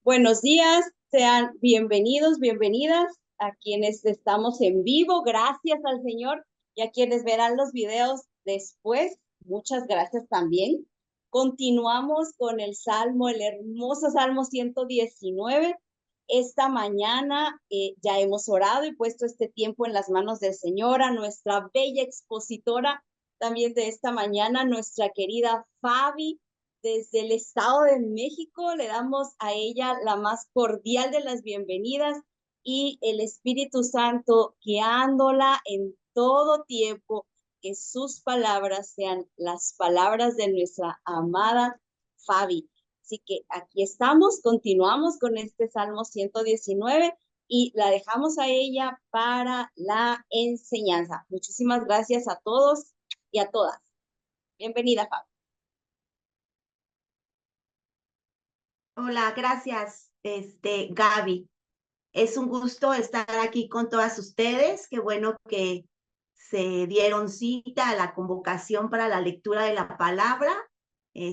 Buenos días, sean bienvenidos, bienvenidas a quienes estamos en vivo, gracias al Señor, y a quienes verán los videos después, muchas gracias también. Continuamos con el Salmo, el hermoso Salmo 119. Esta mañana ya hemos orado y puesto este tiempo en las manos del Señor, a nuestra bella expositora también de esta mañana, nuestra querida Fabi desde el Estado de México. Le damos a ella la más cordial de las bienvenidas y el Espíritu Santo guiándola en todo tiempo, que sus palabras sean las palabras de nuestra amada Fabi. Así que aquí estamos, continuamos con este Salmo 119 y la dejamos a ella para la enseñanza. Muchísimas gracias a todos y a todas. Bienvenida, Fabi. Hola, gracias, Gaby. Es un gusto estar aquí con todas ustedes. Qué bueno que se dieron cita a la convocación para la lectura de la palabra.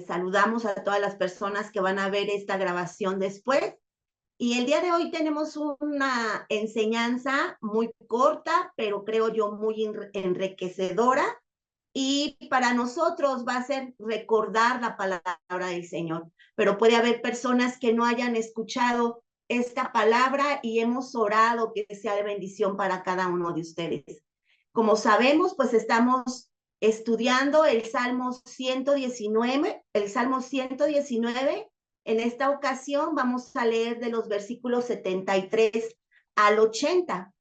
Saludamos a todas las personas que van a ver esta grabación después. Y el día de hoy tenemos una enseñanza muy corta, pero creo yo muy enriquecedora. Y para nosotros va a ser recordar la palabra del Señor, pero puede haber personas que no hayan escuchado esta palabra y hemos orado que sea de bendición para cada uno de ustedes. Como sabemos, pues estamos estudiando el Salmo 119, En esta ocasión vamos a leer de los versículos 73 al 80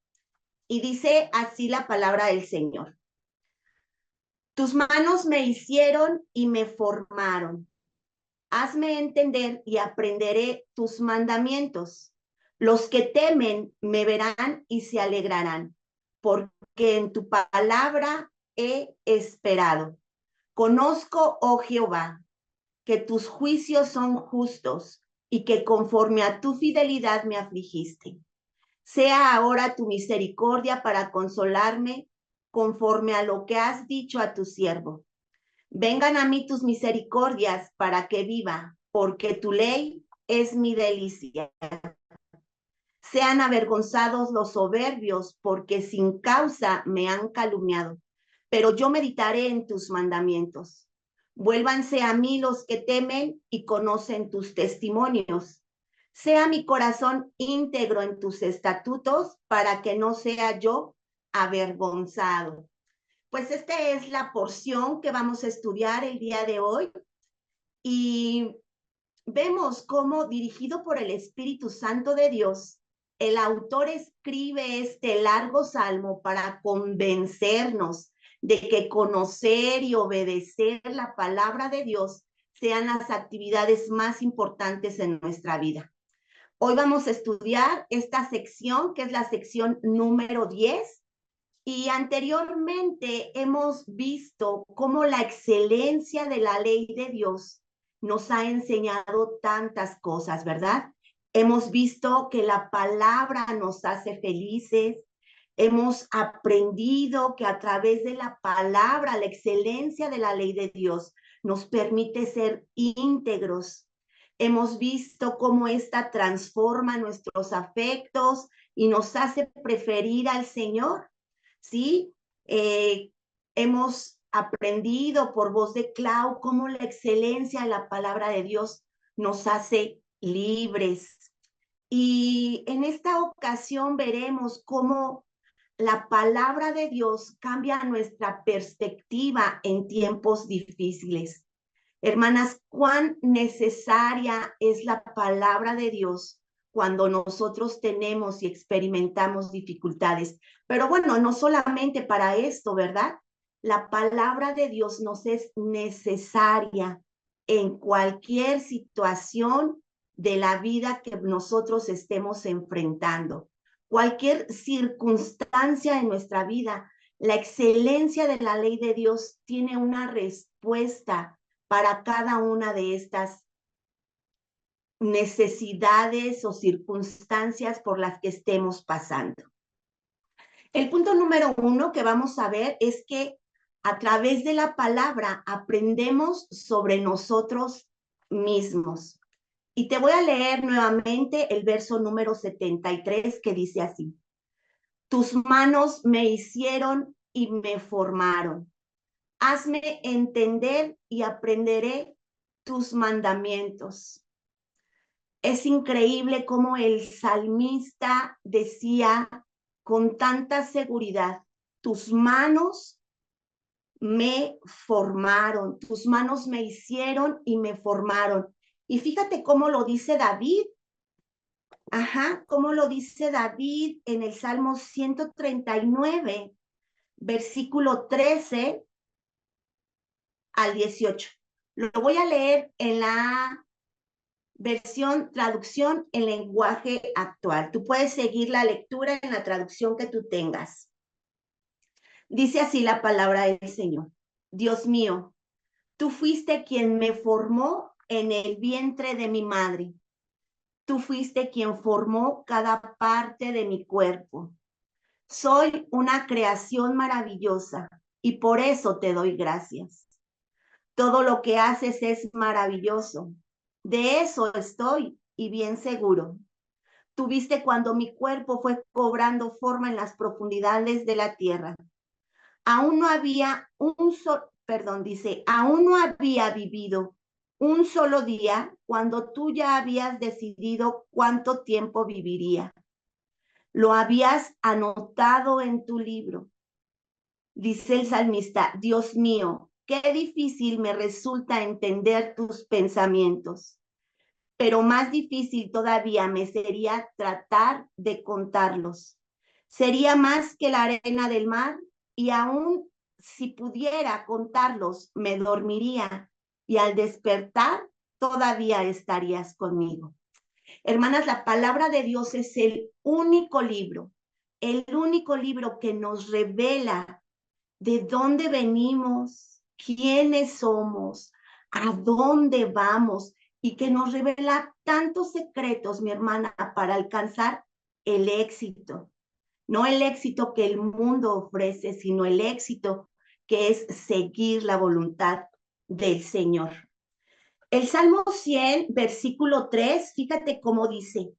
y dice así la palabra del Señor. Tus manos me hicieron y me formaron. Hazme entender y aprenderé tus mandamientos. Los que temen me verán y se alegrarán, porque en tu palabra he esperado. Conozco, oh Jehová, que tus juicios son justos y que conforme a tu fidelidad me afligiste. Sea ahora tu misericordia para consolarme conforme a lo que has dicho a tu siervo. Vengan a mí tus misericordias para que viva, porque tu ley es mi delicia. Sean avergonzados los soberbios, porque sin causa me han calumniado, pero yo meditaré en tus mandamientos. Vuélvanse a mí los que temen y conocen tus testimonios. Sea mi corazón íntegro en tus estatutos, para que no sea yo avergonzado. Pues esta es la porción que vamos a estudiar el día de hoy y vemos cómo, dirigido por el Espíritu Santo de Dios, el autor escribe este largo salmo para convencernos de que conocer y obedecer la palabra de Dios sean las actividades más importantes en nuestra vida. Hoy vamos a estudiar esta sección, que es la sección número 10. Y anteriormente hemos visto cómo la excelencia de la ley de Dios nos ha enseñado tantas cosas, ¿verdad? Hemos visto que la palabra nos hace felices. Hemos aprendido que a través de la palabra, la excelencia de la ley de Dios nos permite ser íntegros. Hemos visto cómo esta transforma nuestros afectos y nos hace preferir al Señor. ¿Sí? Hemos aprendido por voz de Clau cómo la excelencia de la palabra de Dios nos hace libres. Y en esta ocasión veremos cómo la palabra de Dios cambia nuestra perspectiva en tiempos difíciles. Hermanas, cuán necesaria es la palabra de Dios cuando nosotros tenemos y experimentamos dificultades. Pero bueno, no solamente para esto, ¿verdad? La palabra de Dios nos es necesaria en cualquier situación de la vida que nosotros estemos enfrentando. Cualquier circunstancia en nuestra vida, la excelencia de la ley de Dios tiene una respuesta para cada una de estas necesidades o circunstancias por las que estemos pasando. El punto número 1 que vamos a ver es que a través de la palabra aprendemos sobre nosotros mismos. Y te voy a leer nuevamente el verso número 73 que dice así. Tus manos me hicieron y me formaron. Hazme entender y aprenderé tus mandamientos. Es increíble cómo el salmista decía con tanta seguridad, tus manos me formaron, tus manos me hicieron y me formaron. Y fíjate cómo lo dice David. Ajá, cómo lo dice David en el Salmo 139, versículo 13 al 18. Lo voy a leer en la traducción en lenguaje actual. Tú puedes seguir la lectura en la traducción que tú tengas. Dice así la palabra del Señor. Dios mío, tú fuiste quien me formó en el vientre de mi madre. Tú fuiste quien formó cada parte de mi cuerpo. Soy una creación maravillosa y por eso te doy gracias. Todo lo que haces es maravilloso. De eso estoy y bien seguro. Tú viste cuando mi cuerpo fue cobrando forma en las profundidades de la tierra. Aún no había aún no había vivido un solo día cuando tú ya habías decidido cuánto tiempo viviría. Lo habías anotado en tu libro. Dice el salmista, Dios mío, qué difícil me resulta entender tus pensamientos, pero más difícil todavía me sería tratar de contarlos. Sería más que la arena del mar y aún si pudiera contarlos, me dormiría y al despertar todavía estarías conmigo. Hermanas, la palabra de Dios es el único libro que nos revela de dónde venimos, quiénes somos, a dónde vamos y que nos revela tantos secretos, mi hermana, para alcanzar el éxito. No el éxito que el mundo ofrece, sino el éxito que es seguir la voluntad del Señor. El Salmo 100, versículo 3, fíjate cómo dice,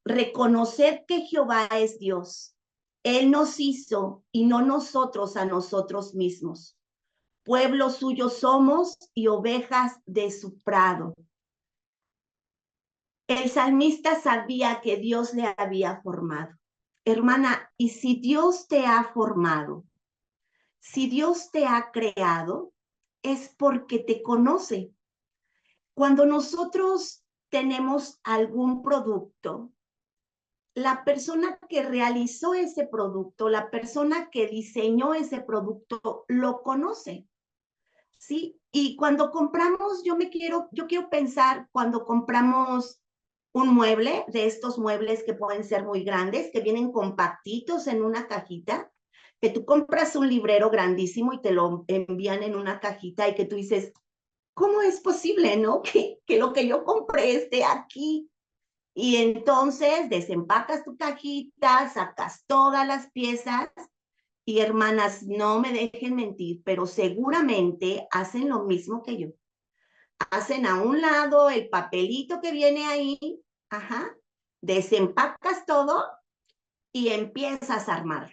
reconocer que Jehová es Dios. Él nos hizo y no nosotros a nosotros mismos. Pueblo suyo somos y ovejas de su prado. El salmista sabía que Dios le había formado. Hermana, y si Dios te ha formado, si Dios te ha creado, es porque te conoce. Cuando nosotros tenemos algún producto, la persona que realizó ese producto, la persona que diseñó ese producto, lo conoce, ¿sí? Y cuando compramos, yo quiero pensar, cuando compramos un mueble, de estos muebles que pueden ser muy grandes, que vienen compactitos en una cajita, que tú compras un librero grandísimo y te lo envían en una cajita y que tú dices, ¿cómo es posible, no? Que lo que yo compré esté aquí. Y entonces desempacas tu cajita, sacas todas las piezas y hermanas, no me dejen mentir, pero seguramente hacen lo mismo que yo. Hacen a un lado el papelito que viene ahí, ajá, desempacas todo y empiezas a armar,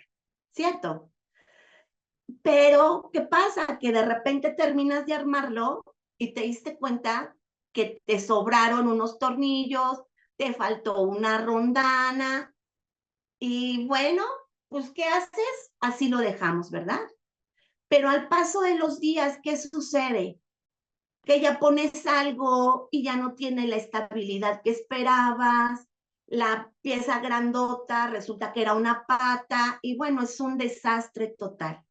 ¿cierto? Pero, ¿qué pasa? Que de repente terminas de armarlo y te diste cuenta que te sobraron unos tornillos, te faltó una rondana y bueno, pues ¿qué haces? Así lo dejamos, ¿verdad? Pero al paso de los días, ¿qué sucede? Que ya pones algo y ya no tiene la estabilidad que esperabas, la pieza grandota resulta que era una pata y bueno, es un desastre total.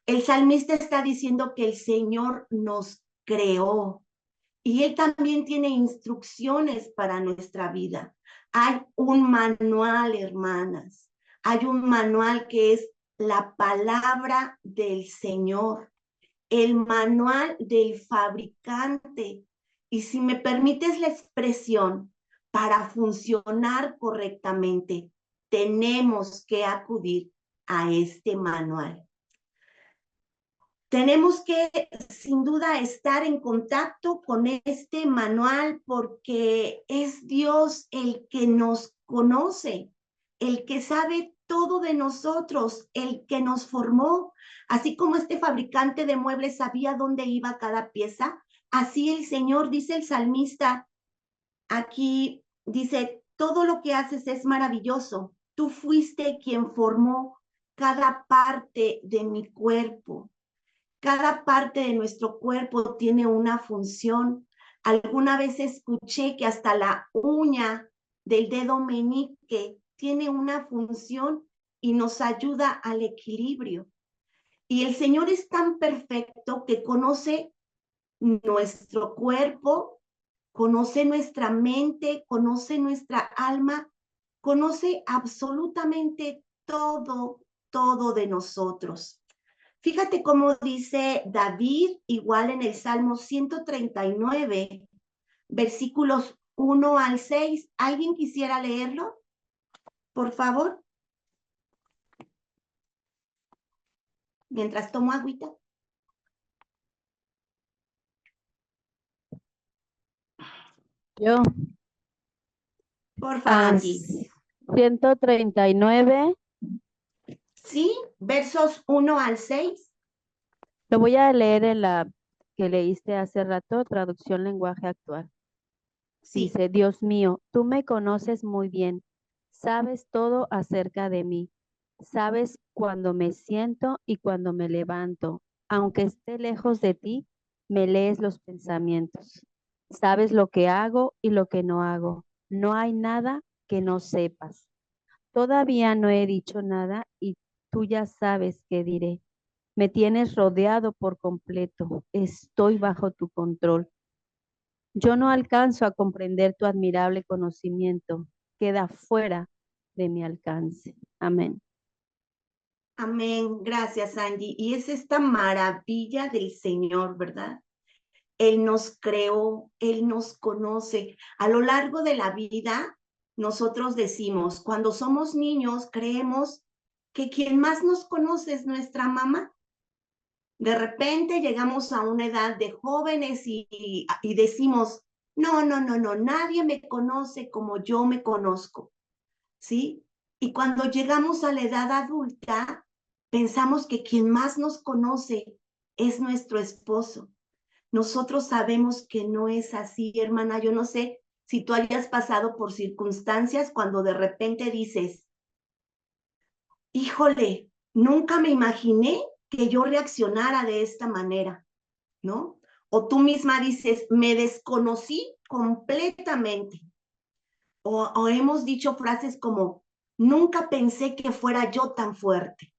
El salmista está diciendo que el Señor nos creó y Él también tiene instrucciones para nuestra vida. Hay un manual, hermanas. Hay un manual que es la palabra del Señor, el manual del fabricante. Y si me permites la expresión, para funcionar correctamente, tenemos que acudir a este manual. Tenemos que, sin duda, estar en contacto con este manual porque es Dios el que nos conoce, el que sabe todo de nosotros, el que nos formó. Así como este fabricante de muebles sabía dónde iba cada pieza, así el Señor, dice el salmista, aquí dice, todo lo que haces es maravilloso. Tú fuiste quien formó cada parte de mi cuerpo. Cada parte de nuestro cuerpo tiene una función. Alguna vez escuché que hasta la uña del dedo meñique tiene una función y nos ayuda al equilibrio. Y el Señor es tan perfecto que conoce nuestro cuerpo, conoce nuestra mente, conoce nuestra alma, conoce absolutamente todo de nosotros. Fíjate cómo dice David, igual en el Salmo 139, versículos 1 al 6. ¿Alguien quisiera leerlo? Por favor, mientras tomo agüita. Yo, Por favor, Angie. 139, Sí, versos 1 al 6. lo voy a leer en la que leíste hace rato, traducción lenguaje actual. Sí, Dice, Dios mío, tú me conoces muy bien, sabes todo acerca de mí, sabes cuando me siento y cuando me levanto, aunque esté lejos de ti, me lees los pensamientos, sabes lo que hago y lo que no hago, no hay nada que no sepas. Todavía no he dicho nada y tú ya sabes qué diré. Me tienes rodeado por completo. Estoy bajo tu control. Yo no alcanzo a comprender tu admirable conocimiento. Queda fuera de mi alcance. Amén. amén. Gracias, Angie. Y es esta maravilla del Señor, ¿verdad? Él nos creó, Él nos conoce. A lo largo de la vida, nosotros decimos, cuando somos niños, creemos que quien más nos conoce es nuestra mamá. De repente llegamos a una edad de jóvenes y decimos, no, nadie me conoce como yo me conozco, ¿sí? Y cuando llegamos a la edad adulta, pensamos que quien más nos conoce es nuestro esposo. Nosotros sabemos que no es así, hermana. Yo no sé si tú hayas pasado por circunstancias cuando de repente dices, híjole, nunca me imaginé que yo reaccionara de esta manera, ¿no? O tú misma dices, me desconocí completamente. O hemos dicho frases como, nunca pensé que fuera yo tan fuerte.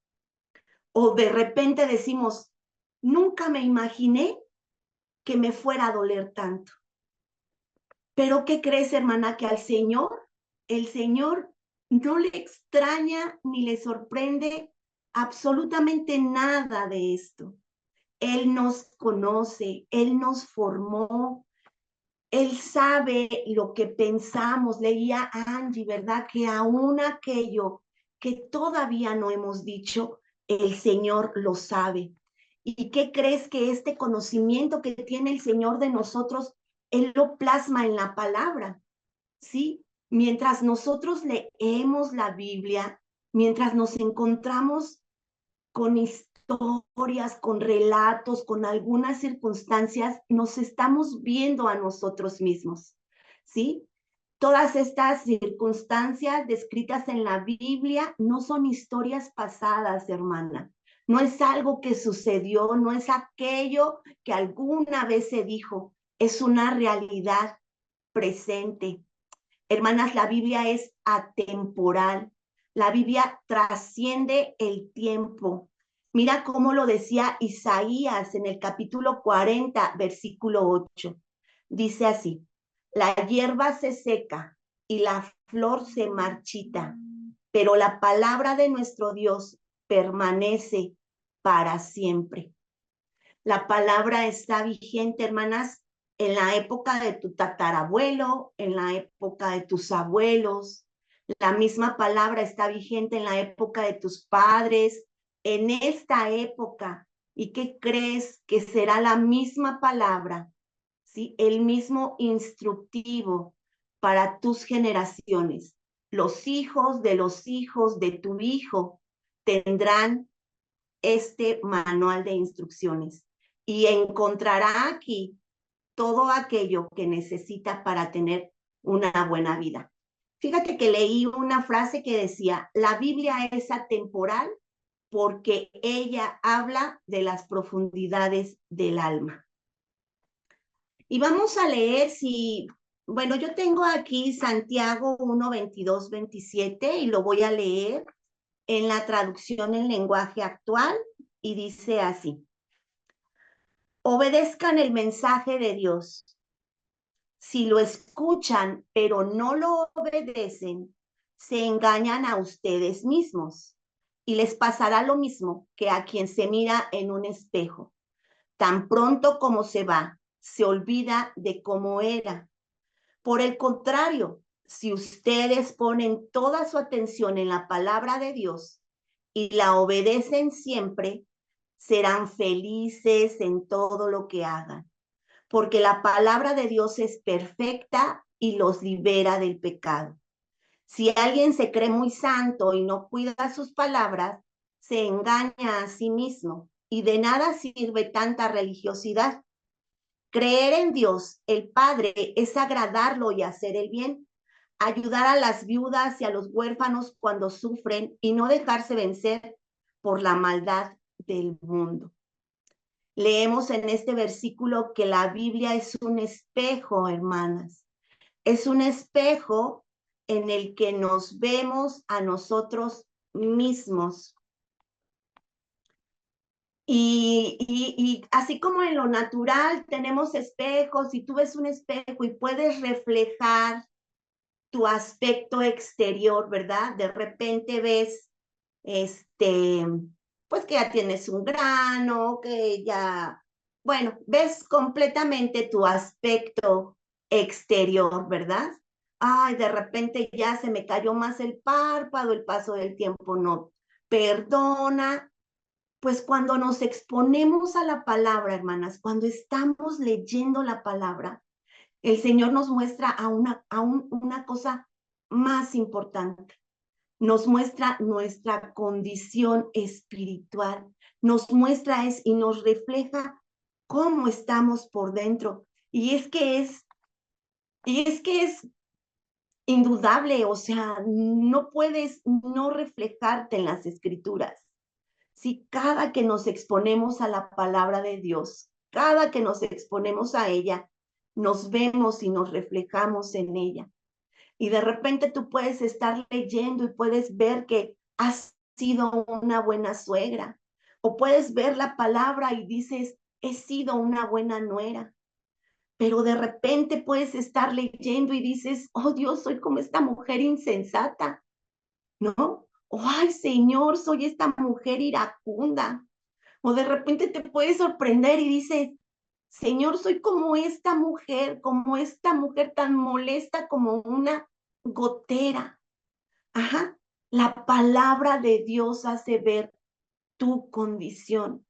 O de repente decimos, nunca me imaginé que me fuera a doler tanto. Pero ¿qué crees, hermana? Que al Señor, el Señor no le extraña ni le sorprende absolutamente nada de esto. Él nos conoce, Él nos formó, Él sabe lo que pensamos. Leía a Angie, ¿verdad? Que aún aquello que todavía no hemos dicho, el Señor lo sabe. ¿Y qué crees que este conocimiento que tiene el Señor de nosotros, Él lo plasma en la palabra? ¿Sí? Mientras nosotros leemos la Biblia, mientras nos encontramos con historias, con relatos, con algunas circunstancias, nos estamos viendo a nosotros mismos, ¿sí? Todas estas circunstancias descritas en la Biblia no son historias pasadas, hermana. No es algo que sucedió, no es aquello que alguna vez se dijo, es una realidad presente. Hermanas, la Biblia es atemporal. La Biblia trasciende el tiempo. Mira cómo lo decía Isaías en el capítulo 40, versículo 8. Dice así, la hierba se seca y la flor se marchita, pero la palabra de nuestro Dios permanece para siempre. La palabra está vigente, hermanas, en la época de tu tatarabuelo, en la época de tus abuelos. La misma palabra está vigente en la época de tus padres, en esta época. ¿Y qué crees? Que será la misma palabra, ¿sí? El mismo instructivo para tus generaciones. Los hijos de tu hijo tendrán este manual de instrucciones y encontrará aquí todo aquello que necesita para tener una buena vida. Fíjate que leí una frase que decía, la Biblia es atemporal porque ella habla de las profundidades del alma. Y vamos a leer bueno, yo tengo aquí Santiago 1, 22, 27 y lo voy a leer en la traducción en lenguaje actual y dice así. Obedezcan el mensaje de Dios. Si lo escuchan, pero no lo obedecen, se engañan a ustedes mismos y les pasará lo mismo que a quien se mira en un espejo. Tan pronto como se va, se olvida de cómo era. Por el contrario, si ustedes ponen toda su atención en la palabra de Dios y la obedecen siempre, serán felices en todo lo que hagan, porque la palabra de Dios es perfecta y los libera del pecado. Si alguien se cree muy santo y no cuida sus palabras, se engaña a sí mismo y de nada sirve tanta religiosidad. Creer en Dios, el Padre, es agradarlo y hacer el bien, ayudar a las viudas y a los huérfanos cuando sufren y no dejarse vencer por la maldad del mundo. Leemos en este versículo que la Biblia es un espejo, hermanas. Es un espejo en el que nos vemos a nosotros mismos. Y así como en lo natural tenemos espejos y tú ves un espejo y puedes reflejar tu aspecto exterior, ¿verdad? De repente ves, pues que ya tienes un grano, que ya, bueno, ves completamente tu aspecto exterior, ¿verdad? Ay, de repente ya se me cayó más el párpado, el paso del tiempo no perdona. Pues cuando nos exponemos a la palabra, hermanas, cuando estamos leyendo la palabra, el Señor nos muestra a una cosa más importante. Nos muestra nuestra condición espiritual, nos muestra y nos refleja cómo estamos por dentro. Y es que es indudable, o sea, no puedes no reflejarte en las escrituras. Si cada que nos exponemos a la palabra de Dios, cada que nos exponemos a ella, nos vemos y nos reflejamos en ella. Y de repente tú puedes estar leyendo y puedes ver que has sido una buena suegra. O puedes ver la palabra y dices, he sido una buena nuera. Pero de repente puedes estar leyendo y dices, oh Dios, soy como esta mujer insensata, ¿no? O, ay Señor, soy esta mujer iracunda. O de repente te puedes sorprender y dices, Señor, soy como esta mujer tan molesta como una gotera. Ajá. La palabra de Dios hace ver tu condición.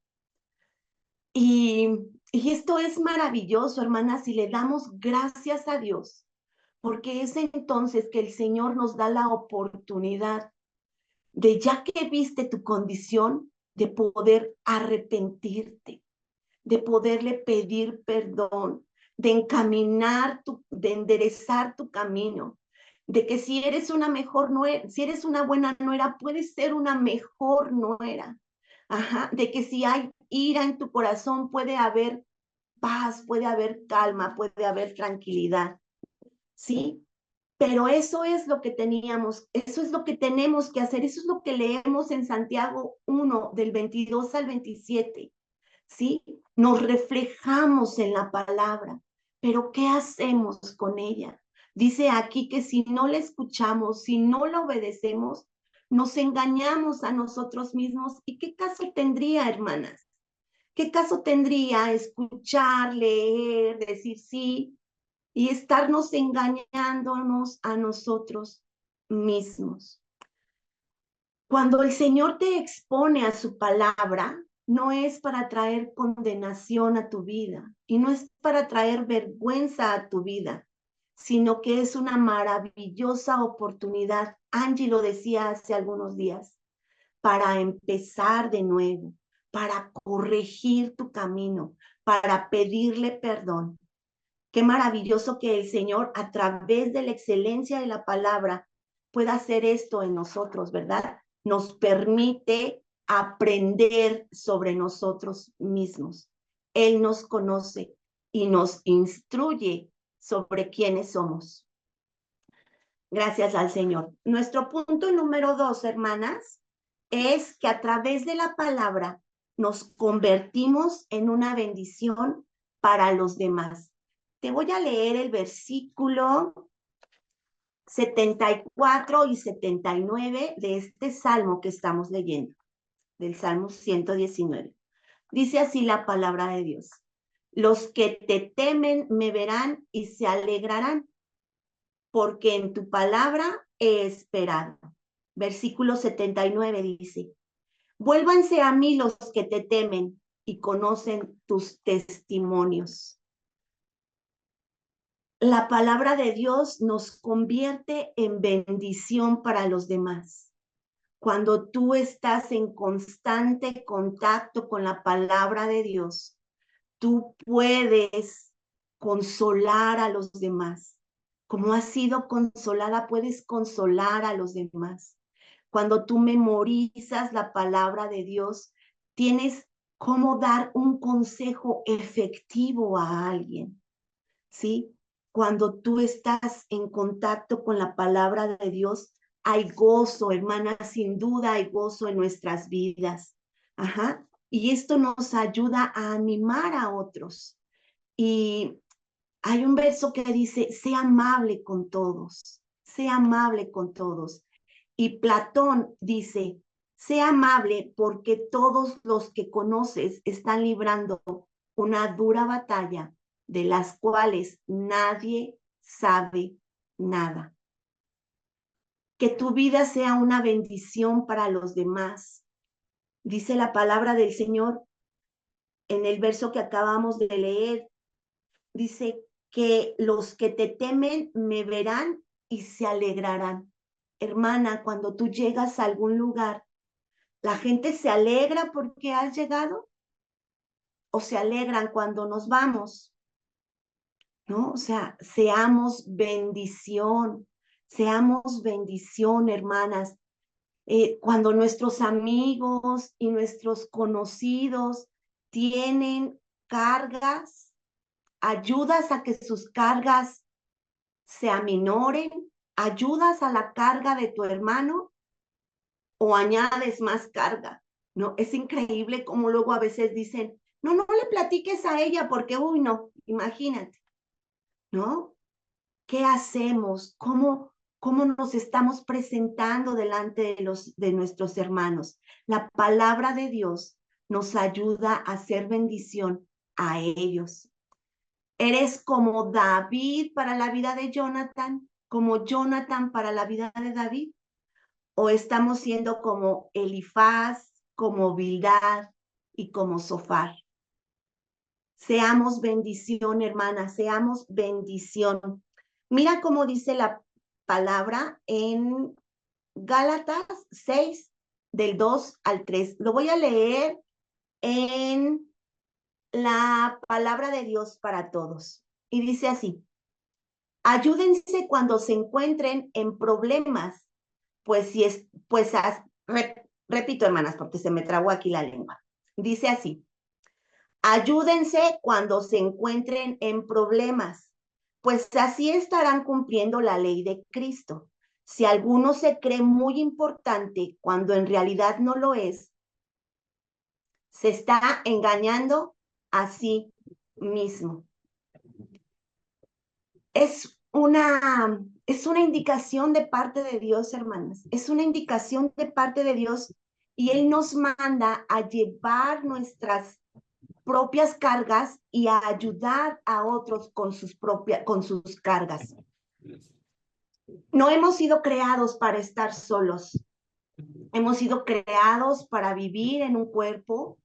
Y esto es maravilloso, hermanas, y le damos gracias a Dios, porque es entonces que el Señor nos da la oportunidad de, ya que viste tu condición, de poder arrepentirte, de poderle pedir perdón, de encaminar de enderezar tu camino, de que si eres una mejor nuera, si eres una buena nuera, puedes ser una mejor nuera. Ajá, de que si hay ira en tu corazón, puede haber paz, puede haber calma, puede haber tranquilidad. ¿Sí? Pero eso es lo que teníamos, eso es lo que tenemos que hacer, eso es lo que leemos en Santiago 1, del 22 al 27. ¿Sí? Nos reflejamos en la palabra, pero ¿qué hacemos con ella? Dice aquí que si no la escuchamos, si no la obedecemos, nos engañamos a nosotros mismos. ¿Y qué caso tendría, hermanas? ¿Qué caso tendría escuchar, leer, decir sí y estarnos engañándonos a nosotros mismos? Cuando el Señor te expone a su palabra, no es para traer condenación a tu vida y no es para traer vergüenza a tu vida, sino que es una maravillosa oportunidad. Angie lo decía hace algunos días, para empezar de nuevo, para corregir tu camino, para pedirle perdón. Qué maravilloso que el Señor, a través de la excelencia de la palabra, pueda hacer esto en nosotros, ¿verdad? Nos permite aprender sobre nosotros mismos. Él nos conoce y nos instruye sobre quiénes somos. Gracias al Señor. Nuestro punto número 2, hermanas, es que a través de la palabra nos convertimos en una bendición para los demás. Te voy a leer el versículo 74 y 79 de este salmo que estamos leyendo, del Salmo 119. Dice así la palabra de Dios. Los que te temen me verán y se alegrarán, porque en tu palabra he esperado. Versículo 79 dice, vuélvanse a mí los que te temen y conocen tus testimonios. La palabra de Dios nos convierte en bendición para los demás. Cuando tú estás en constante contacto con la palabra de Dios, tú puedes consolar a los demás. Como has sido consolada, puedes consolar a los demás. Cuando tú memorizas la palabra de Dios, tienes cómo dar un consejo efectivo a alguien, ¿sí? Cuando tú estás en contacto con la palabra de Dios, hay gozo, hermana, sin duda hay gozo en nuestras vidas. Ajá. Y esto nos ayuda a animar a otros. Y hay un verso que dice, sea amable con todos, sea amable con todos. Y Platón dice, sea amable porque todos los que conoces están librando una dura batalla de las cuales nadie sabe nada. Que tu vida sea una bendición para los demás. Dice la palabra del Señor en el verso que acabamos de leer, dice que los que te temen me verán y se alegrarán. Hermana, cuando tú llegas a algún lugar, ¿la gente se alegra porque has llegado? ¿O se alegran cuando nos vamos? ¿No? O sea, seamos bendición, hermanas. Cuando nuestros amigos y nuestros conocidos tienen cargas, ayudas a que sus cargas se aminoren, ayudas a la carga de tu hermano o añades más carga, ¿no? Es increíble cómo luego a veces dicen, no le platiques a ella porque, uy, no, imagínate, ¿no? ¿Qué hacemos? ¿Cómo nos estamos presentando delante de nuestros hermanos? La palabra de Dios nos ayuda a hacer bendición a ellos. Eres como David para la vida de Jonathan, como Jonathan para la vida de David, o estamos siendo como Elifaz, como Bildad y como Zofar. Seamos bendición, hermana, seamos bendición. Mira cómo dice la palabra en Gálatas 6, del 2 al 3. Lo voy a leer en la palabra de Dios para todos. Y dice así, ayúdense cuando se encuentren en problemas, repito, hermanas, porque se me trabó aquí la lengua. Dice así, ayúdense cuando se encuentren en problemas, pues así estarán cumpliendo la ley de Cristo. Si alguno se cree muy importante cuando en realidad no lo es, se está engañando a sí mismo. Es una indicación de parte de Dios, hermanas. Es una indicación de parte de Dios y Él nos manda a llevar nuestras propias cargas y a ayudar a otros con sus cargas. No hemos sido creados para estar solos. Hemos sido creados para vivir en un cuerpo,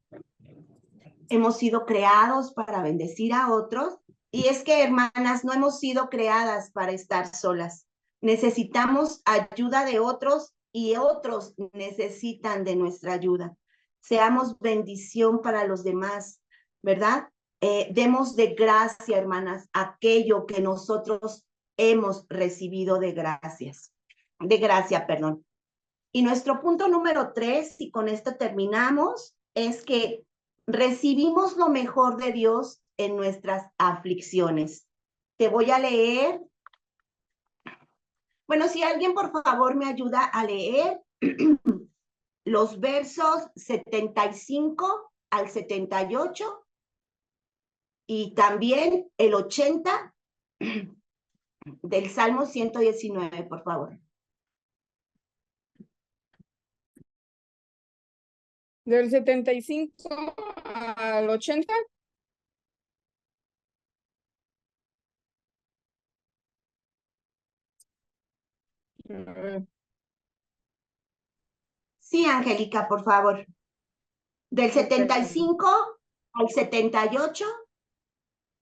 hemos sido creados para bendecir a otros. Y es que, hermanas, no hemos sido creadas para estar solas. Necesitamos ayuda de otros y otros necesitan de nuestra ayuda. Seamos bendición para los demás, ¿verdad? Demos de gracia, hermanas, aquello que nosotros hemos recibido de gracia, perdón. Y nuestro punto número 3, y con esto terminamos, es que recibimos lo mejor de Dios en nuestras aflicciones. Te voy a leer. Bueno, si alguien por favor me ayuda a leer los versos 75 al 78 y también el 80 del Salmo 119, por favor. Del 75 al 80. Sí, Angélica, por favor. Del 75 al 78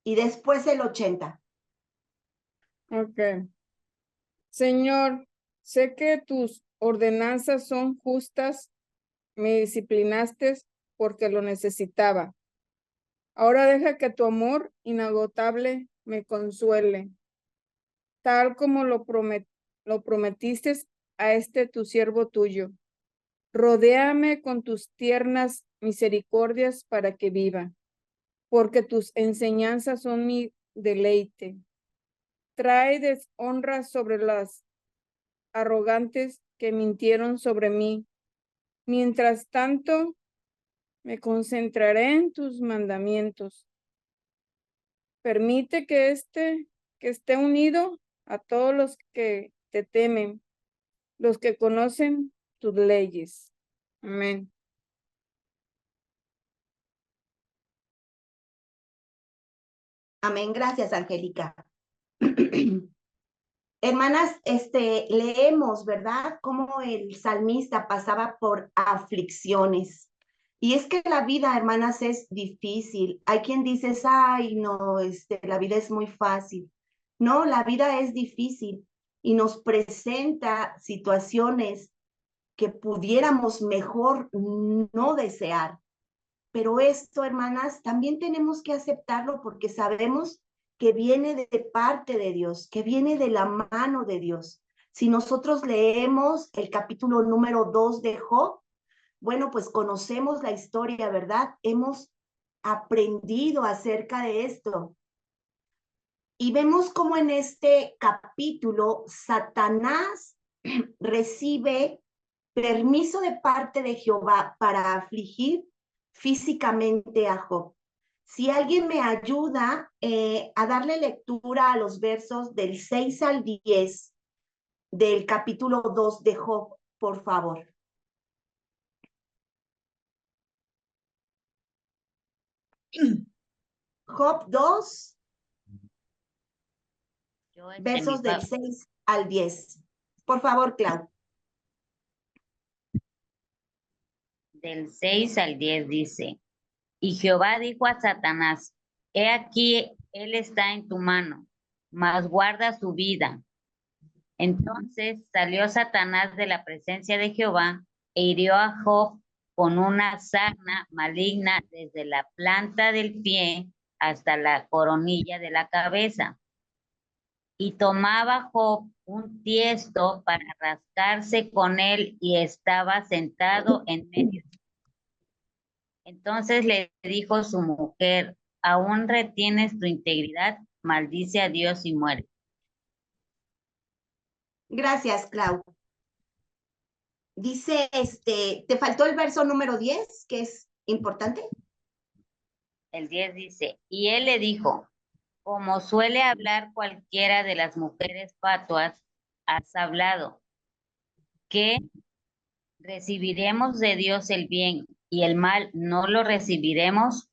y después el 80. Ok. Señor, sé que tus ordenanzas son justas, me disciplinaste porque lo necesitaba. Ahora deja que tu amor inagotable me consuele, tal como lo prometiste a tu siervo tuyo. Rodéame con tus tiernas misericordias para que viva, porque tus enseñanzas son mi deleite. Trae deshonra sobre las arrogantes que mintieron sobre mí. Mientras tanto, me concentraré en tus mandamientos. Permite que esté unido a todos los que te temen, los que conocen tus leyes. Amén. Amén, gracias, Angélica. Hermanas, leemos, ¿verdad? Cómo el salmista pasaba por aflicciones. Y es que la vida, hermanas, es difícil. Hay quien dice, ay, no, la vida es muy fácil. No, la vida es difícil y nos presenta situaciones que pudiéramos mejor no desear. Pero esto, hermanas, también tenemos que aceptarlo porque sabemos que viene de parte de Dios, que viene de la mano de Dios. Si nosotros leemos el capítulo número 2 de Job, bueno, pues conocemos la historia, ¿verdad? Hemos aprendido acerca de esto. Y vemos cómo en este capítulo Satanás recibe permiso de parte de Jehová para afligir físicamente a Job. Si alguien me ayuda a darle lectura a los versos del 6 al 10 del capítulo 2 de Job, por favor. Job 2, versos del 6 al 10. Por favor, Clau. Del 6 al 10 dice, y Jehová dijo a Satanás, he aquí, él está en tu mano, mas guarda su vida. Entonces salió Satanás de la presencia de Jehová e hirió a Job con una sarna maligna desde la planta del pie hasta la coronilla de la cabeza. Y tomaba Job un tiesto para rascarse con él y estaba sentado en medio. Entonces le dijo su mujer, ¿aún retienes tu integridad? Maldice a Dios y muere. Gracias, Clau. Dice, te faltó el verso número 10, que es importante. El 10 dice, y él le dijo, como suele hablar cualquiera de las mujeres fatuas, has hablado, que recibiremos de Dios el bien y el mal no lo recibiremos.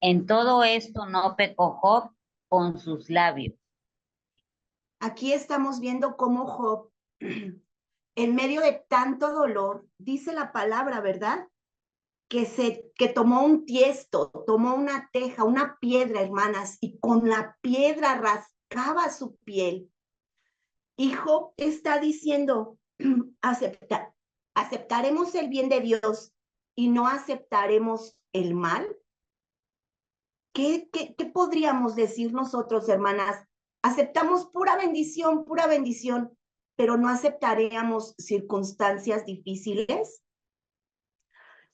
En todo esto no pecó Job con sus labios. Aquí estamos viendo cómo Job, en medio de tanto dolor, dice la palabra, ¿verdad? que tomó un tiesto, tomó una teja, una piedra, hermanas, y con la piedra rascaba su piel. Y Job está diciendo, ¿aceptaremos el bien de Dios y no aceptaremos el mal? ¿Qué podríamos decir nosotros, hermanas? Aceptamos pura bendición, pero no aceptaríamos circunstancias difíciles.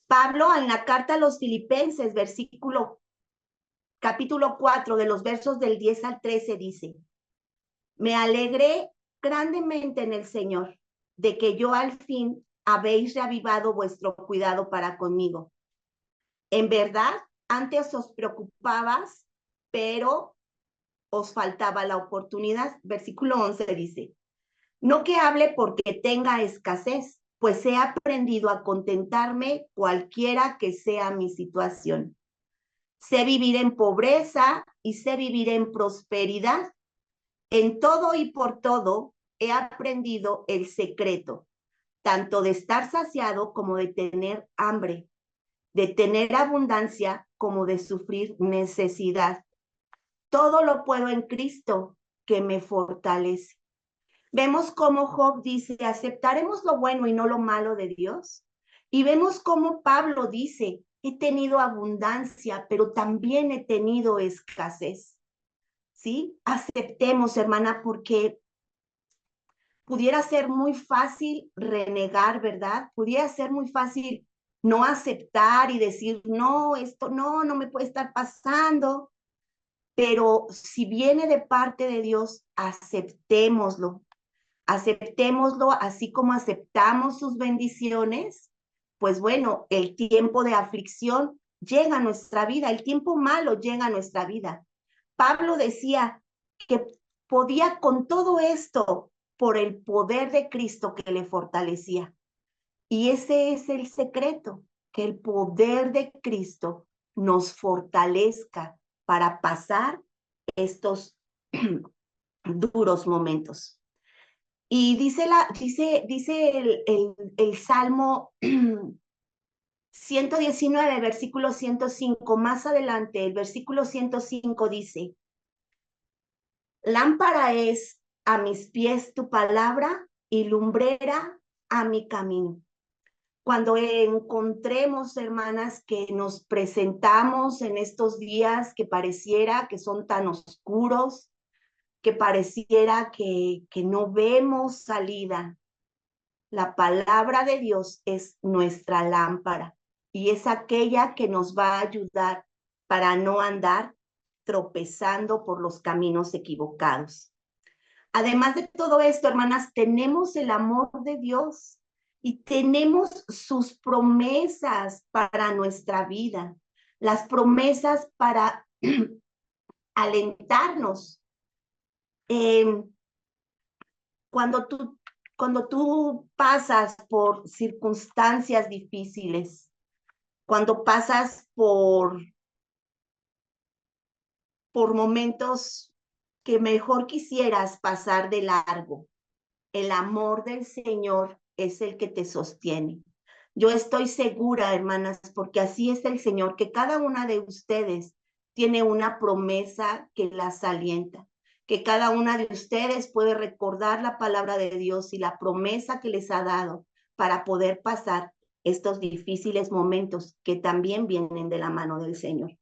Pablo en la carta a los Filipenses, capítulo 4, de los versos del 10 al 13, dice: me alegré grandemente en el Señor de que yo al fin habéis reavivado vuestro cuidado para conmigo. En verdad, antes os preocupabas, pero os faltaba la oportunidad. Versículo 11 dice: no que hable porque tenga escasez, pues he aprendido a contentarme cualquiera que sea mi situación. Sé vivir en pobreza y sé vivir en prosperidad. En todo y por todo he aprendido el secreto, tanto de estar saciado como de tener hambre, de tener abundancia como de sufrir necesidad. Todo lo puedo en Cristo que me fortalece. Vemos cómo Job dice, aceptaremos lo bueno y no lo malo de Dios. Y vemos cómo Pablo dice, he tenido abundancia, pero también he tenido escasez. ¿Sí? Aceptemos, hermana, porque pudiera ser muy fácil renegar, ¿verdad? Pudiera ser muy fácil no aceptar y decir, no, esto no me puede estar pasando. Pero si viene de parte de Dios, aceptémoslo. Aceptémoslo así como aceptamos sus bendiciones. Pues bueno, el tiempo de aflicción llega a nuestra vida, el tiempo malo llega a nuestra vida. Pablo decía que podía con todo esto por el poder de Cristo que le fortalecía. Y ese es el secreto, que el poder de Cristo nos fortalezca para pasar estos duros momentos. Y dice el Salmo 119, versículo 105, más adelante, el versículo 105 dice: lámpara es a mis pies tu palabra y lumbrera a mi camino. Cuando encontremos, hermanas, que nos presentamos en estos días que pareciera que son tan oscuros, que pareciera que no vemos salida, la palabra de Dios es nuestra lámpara y es aquella que nos va a ayudar para no andar tropezando por los caminos equivocados. Además de todo esto, hermanas, tenemos el amor de Dios y tenemos sus promesas para nuestra vida, las promesas para alentarnos. Cuando tú pasas por circunstancias difíciles, cuando pasas por momentos que mejor quisieras pasar de largo, el amor del Señor es el que te sostiene. Yo estoy segura, hermanas, porque así es el Señor, que cada una de ustedes tiene una promesa que las alienta, que cada una de ustedes puede recordar la palabra de Dios y la promesa que les ha dado para poder pasar estos difíciles momentos que también vienen de la mano del Señor.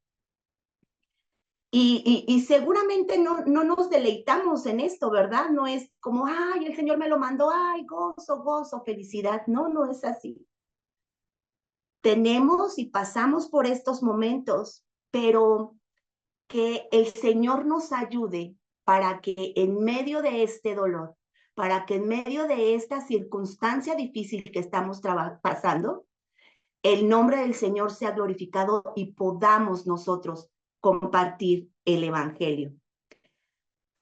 Y seguramente no nos deleitamos en esto, ¿verdad? No es como, ay, el Señor me lo mandó, ay, gozo, felicidad. No es así. Tenemos y pasamos por estos momentos, pero que el Señor nos ayude para que en medio de este dolor, para que en medio de esta circunstancia difícil que estamos pasando, el nombre del Señor sea glorificado y podamos nosotros compartir el evangelio.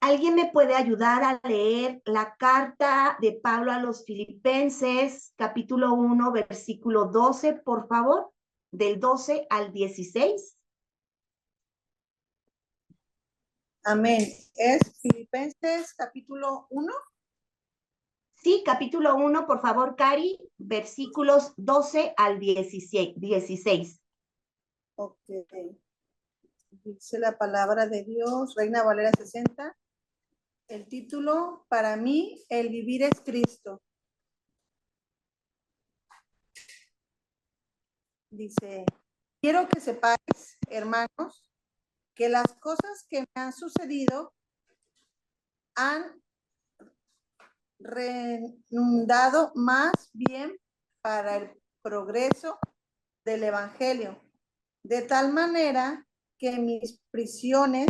¿Alguien me puede ayudar a leer la carta de Pablo a los Filipenses, capítulo 1, versículo 12, por favor? Del 12 al 16. Amén. ¿Es Filipenses capítulo 1? Sí, capítulo 1, por favor, Cari, versículos 12 al 16. Ok. Dice la palabra de Dios, Reina Valera 60. El título, para mí, el vivir es Cristo. Dice, quiero que sepáis, hermanos, que las cosas que me han sucedido han redundado más bien para el progreso del Evangelio, de tal manera que mis prisiones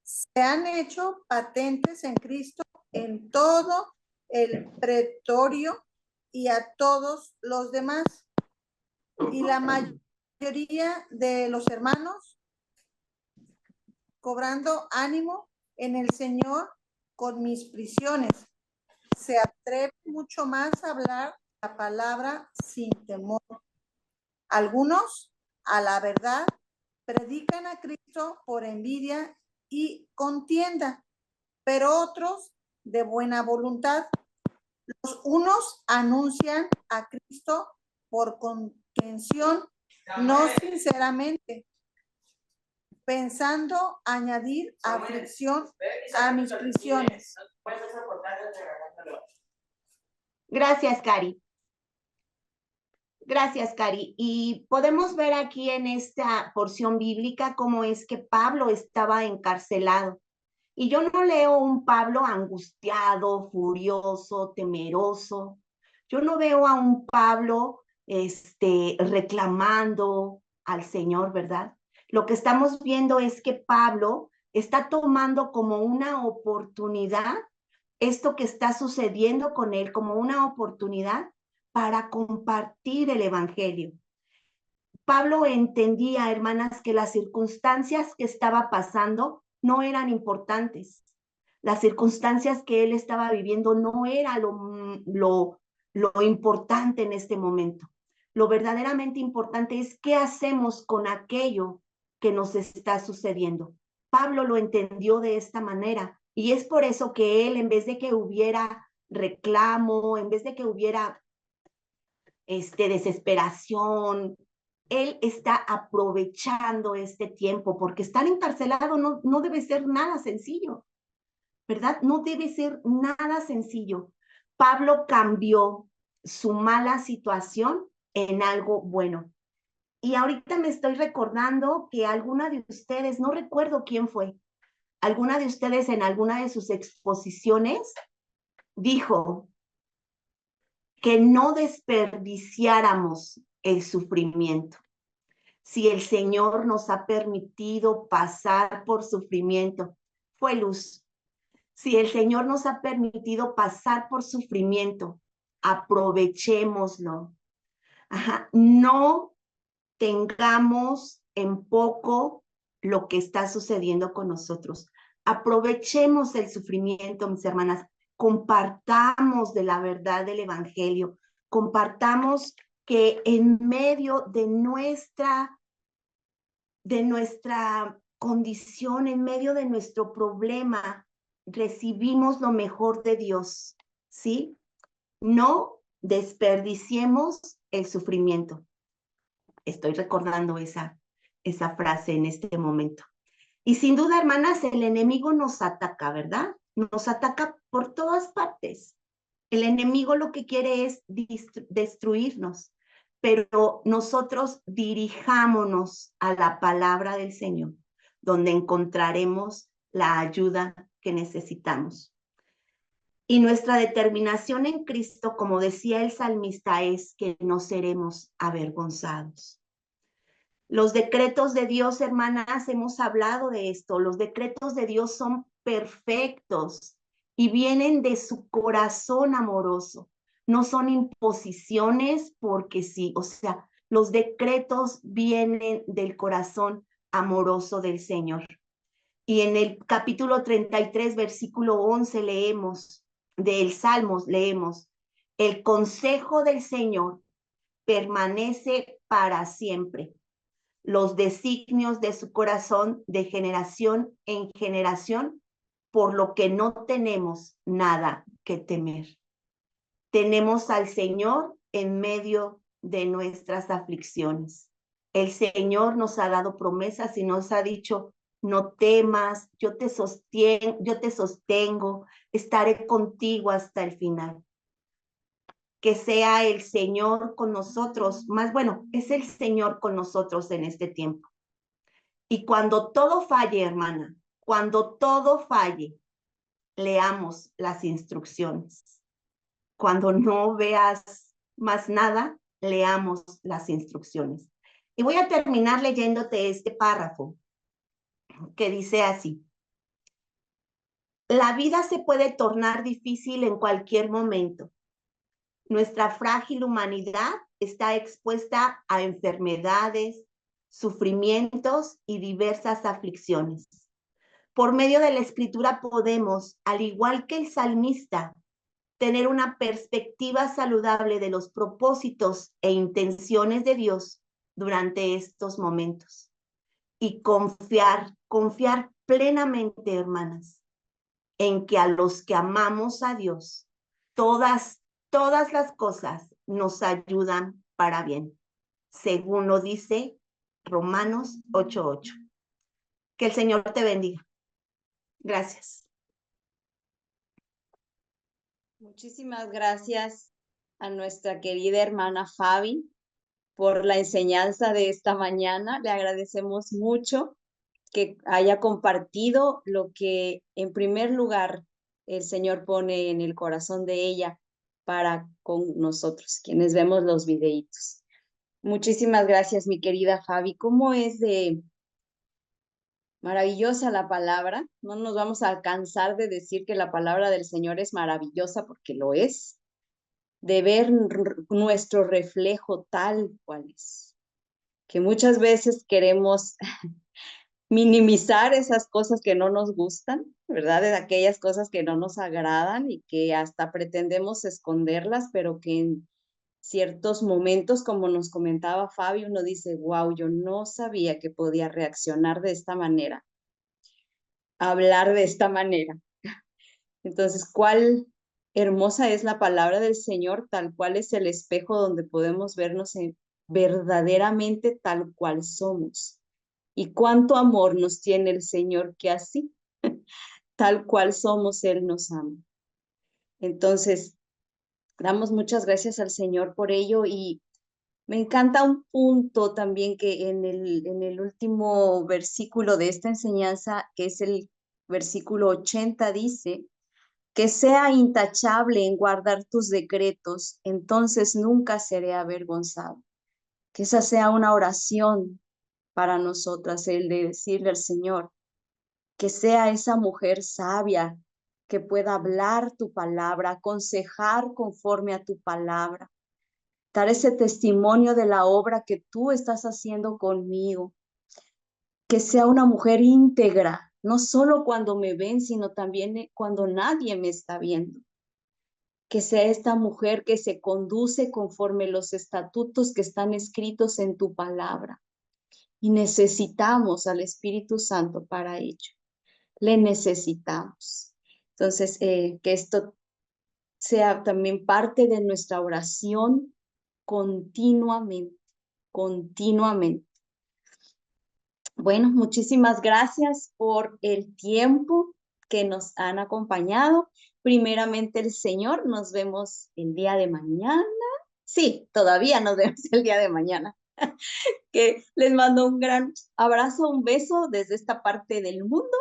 se han hecho patentes en Cristo en todo el pretorio y a todos los demás. Y la mayoría de los hermanos, cobrando ánimo en el Señor con mis prisiones, se atreve mucho más a hablar la palabra sin temor. Algunos, a la verdad, predican a Cristo por envidia y contienda, pero otros de buena voluntad. Los unos anuncian a Cristo por contención, no sinceramente, pensando añadir aflicción a mis prisiones. Gracias, Cari. Gracias, Cari. Y podemos ver aquí en esta porción bíblica cómo es que Pablo estaba encarcelado. Y yo no leo un Pablo angustiado, furioso, temeroso. Yo no veo a un Pablo reclamando al Señor, ¿verdad? Lo que estamos viendo es que Pablo está tomando como una oportunidad esto que está sucediendo con él, como una oportunidad para compartir el evangelio. Pablo entendía, hermanas, que las circunstancias que estaba pasando no eran importantes. Las circunstancias que él estaba viviendo no era lo importante en este momento. Lo verdaderamente importante es qué hacemos con aquello que nos está sucediendo. Pablo lo entendió de esta manera y es por eso que él, en vez de que hubiera reclamo, en vez de que hubiera desesperación, él está aprovechando este tiempo, porque estar encarcelado no debe ser nada sencillo, ¿verdad? No debe ser nada sencillo. Pablo cambió su mala situación en algo bueno. Y ahorita me estoy recordando que alguna de ustedes, no recuerdo quién fue, alguna de ustedes en alguna de sus exposiciones dijo que no desperdiciáramos el sufrimiento. Si el Señor nos ha permitido pasar por sufrimiento, fue luz. Si el Señor nos ha permitido pasar por sufrimiento, aprovechémoslo. No tengamos en poco lo que está sucediendo con nosotros. Aprovechemos el sufrimiento, mis hermanas. Compartamos de la verdad del evangelio. Compartamos que en medio de nuestra condición, en medio de nuestro problema, recibimos lo mejor de Dios, ¿sí? No desperdiciemos el sufrimiento. Estoy recordando esa frase en este momento. Y sin duda, hermanas, el enemigo nos ataca, ¿verdad? Nos ataca por todas partes. El enemigo lo que quiere es destruirnos, pero nosotros dirijámonos a la palabra del Señor, donde encontraremos la ayuda que necesitamos. Y nuestra determinación en Cristo, como decía el salmista, es que no seremos avergonzados. Los decretos de Dios, hermanas, hemos hablado de esto. Los decretos de Dios son perfectos y vienen de su corazón amoroso. No son imposiciones porque sí. O sea, los decretos vienen del corazón amoroso del Señor. Y en el capítulo 33, versículo 11, del Salmos, leemos, el consejo del Señor permanece para siempre. Los designios de su corazón de generación en generación, por lo que no tenemos nada que temer. tenemos al Señor en medio de nuestras aflicciones. El Señor nos ha dado promesas y nos ha dicho, no temas, yo te sostengo, estaré contigo hasta el final. Que sea el Señor con nosotros, más bueno, es el Señor con nosotros en este tiempo. Y cuando todo falle, hermana, cuando todo falle, leamos las instrucciones. Cuando no veas más nada, leamos las instrucciones. Y voy a terminar leyéndote este párrafo que dice así. La vida se puede tornar difícil en cualquier momento. Nuestra frágil humanidad está expuesta a enfermedades, sufrimientos y diversas aflicciones. Por medio de la escritura podemos, al igual que el salmista, tener una perspectiva saludable de los propósitos e intenciones de Dios durante estos momentos. Y confiar plenamente, hermanas, en que a los que amamos a Dios, todas las cosas nos ayudan para bien, según lo dice Romanos 8:8. Que el Señor te bendiga. Gracias. Muchísimas gracias a nuestra querida hermana Fabi por la enseñanza de esta mañana. Le agradecemos mucho que haya compartido lo que en primer lugar el Señor pone en el corazón de ella para con nosotros, quienes vemos los videitos. Muchísimas gracias, mi querida Fabi. ¿Cómo es de maravillosa la palabra? No nos vamos a cansar de decir que la palabra del Señor es maravillosa porque lo es, de ver nuestro reflejo tal cual es, que muchas veces queremos minimizar esas cosas que no nos gustan, ¿verdad? De aquellas cosas que no nos agradan y que hasta pretendemos esconderlas, pero que en ciertos momentos, como nos comentaba Fabio, uno dice, wow, yo no sabía que podía reaccionar de esta manera, hablar de esta manera. Entonces, ¿cuál hermosa es la palabra del Señor, tal cual es el espejo donde podemos vernos verdaderamente tal cual somos? Y cuánto amor nos tiene el Señor que así, tal cual somos, Él nos ama. Entonces, damos muchas gracias al Señor por ello y me encanta un punto también que en el último versículo de esta enseñanza, que es el versículo 80, dice, que sea intachable en guardar tus decretos, entonces nunca seré avergonzado. Que esa sea una oración para nosotras, el de decirle al Señor, que sea esa mujer sabia que pueda hablar tu palabra, aconsejar conforme a tu palabra, dar ese testimonio de la obra que tú estás haciendo conmigo, que sea una mujer íntegra, no solo cuando me ven, sino también cuando nadie me está viendo. Que sea esta mujer que se conduce conforme los estatutos que están escritos en tu palabra. Y necesitamos al Espíritu Santo para ello. Le necesitamos. Entonces, que esto sea también parte de nuestra oración continuamente, continuamente. Bueno, muchísimas gracias por el tiempo que nos han acompañado. Primeramente el Señor, nos vemos el día de mañana. Sí, todavía nos vemos el día de mañana. Que les mando un gran abrazo, un beso desde esta parte del mundo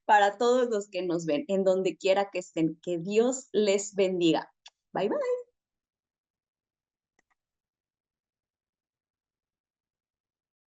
para todos los que nos ven, en donde quiera que estén. Que Dios les bendiga. Bye, bye.